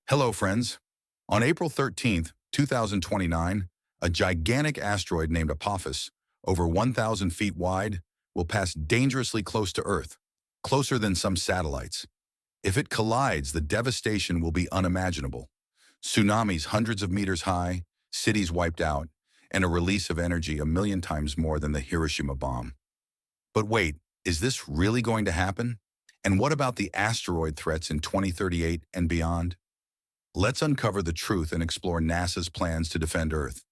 Hello, friends. On April 13th, 2029, a gigantic asteroid named Apophis, over 1,000 feet wide, will pass dangerously close to Earth, closer than some satellites. If it collides, the devastation will be unimaginable. Tsunamis hundreds of meters high, cities wiped out, and a release of energy a million times more than the Hiroshima bomb. But wait, is this really going to happen? And what about the asteroid threats in 2038 and beyond? Let's uncover the truth and explore NASA's plans to defend Earth.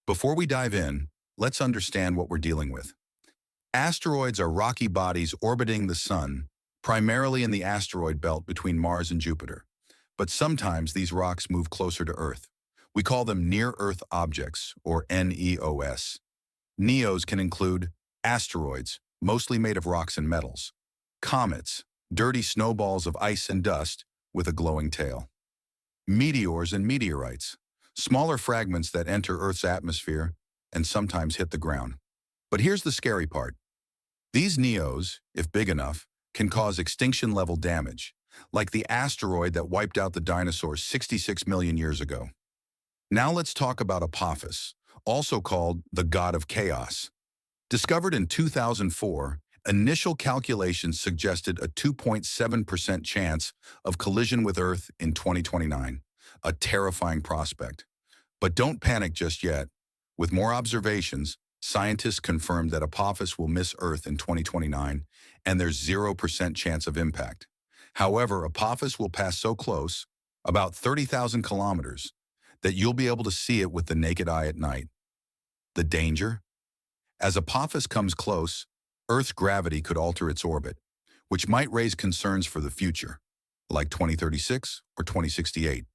Before we dive in, let's understand what we're dealing with. Asteroids are rocky bodies orbiting the Sun, primarily in the asteroid belt between Mars and Jupiter. But sometimes these rocks move closer to Earth. We call them near-Earth objects, or NEOs. NEOs can include asteroids, mostly made of rocks and metals; comets, dirty snowballs of ice and dust with a glowing tail; meteors and meteorites, smaller fragments that enter Earth's atmosphere and sometimes hit the ground. But here's the scary part. These NEOs, if big enough, can cause extinction-level damage, like the asteroid that wiped out the dinosaurs 66 million years ago. Now let's talk about Apophis, also called the God of Chaos. Discovered in 2004, initial calculations suggested a 2.7% chance of collision with Earth in 2029, a terrifying prospect. But don't panic just yet. With more observations, scientists confirmed that Apophis will miss Earth in 2029, and there's 0% chance of impact. However, Apophis will pass so close, about 30,000 kilometers, that you'll be able to see it with the naked eye at night. The danger? As Apophis comes close, Earth's gravity could alter its orbit, which might raise concerns for the future, like 2036 or 2068.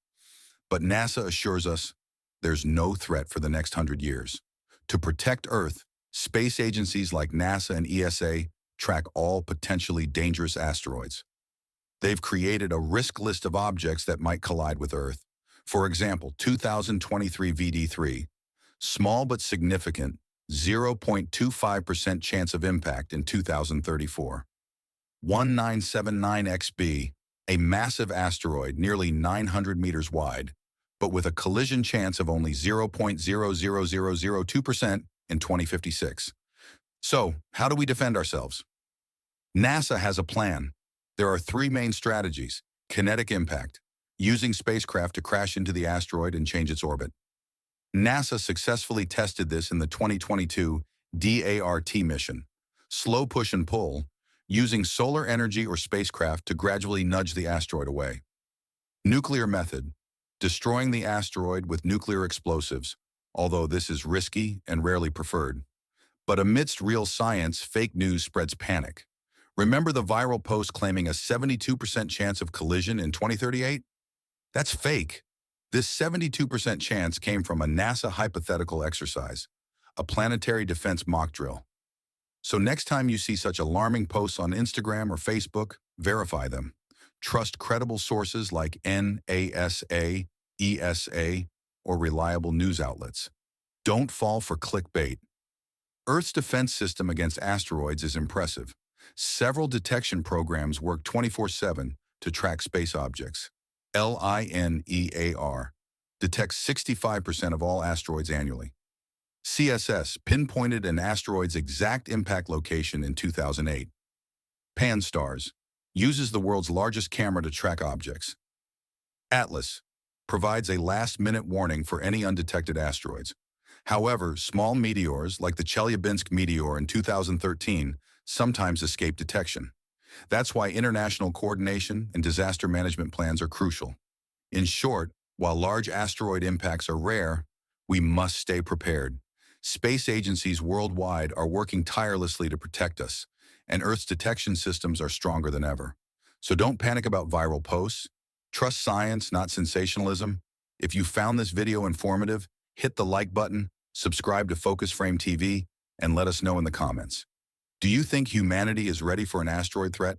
But NASA assures us there's no threat for the next 100 years. To protect Earth, space agencies like NASA and ESA track all potentially dangerous asteroids. They've created a risk list of objects that might collide with Earth. For example, 2023 VD3, small but significant, 0.25% chance of impact in 2034. 1979XB, a massive asteroid nearly 900 meters wide, but with a collision chance of only 0.00002% in 2056. So, how do we defend ourselves? NASA has a plan. There are three main strategies: kinetic impact, using spacecraft to crash into the asteroid and change its orbit. NASA successfully tested this in the 2022 DART mission. Slow push and pull, using solar energy or spacecraft to gradually nudge the asteroid away. Nuclear method, destroying the asteroid with nuclear explosives, although this is risky and rarely preferred. But amidst real science, fake news spreads panic. Remember the viral post claiming a 72% chance of collision in 2038? That's fake. This 72% chance came from a NASA hypothetical exercise, a planetary defense mock drill. So next time you see such alarming posts on Instagram or Facebook, verify them. Trust credible sources like NASA, ESA, or reliable news outlets. Don't fall for clickbait. Earth's defense system against asteroids is impressive. Several detection programs work 24/7 to track space objects. LINEAR detects 65% of all asteroids annually. CSS pinpointed an asteroid's exact impact location in 2008. Pan-STARRS uses the world's largest camera to track objects. Atlas provides a last-minute warning for any undetected asteroids. However, small meteors, like the Chelyabinsk meteor in 2013, sometimes escape detection. That's why international coordination and disaster management plans are crucial. In short, while large asteroid impacts are rare, we must stay prepared. Space agencies worldwide are working tirelessly to protect us, and Earth's detection systems are stronger than ever. So don't panic about viral posts. Trust science, not sensationalism. If you found this video informative, hit the like button, subscribe to Focus Frame TV, and let us know in the comments. Do you think humanity is ready for an asteroid threat?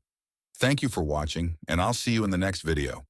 Thank you for watching, and I'll see you in the next video.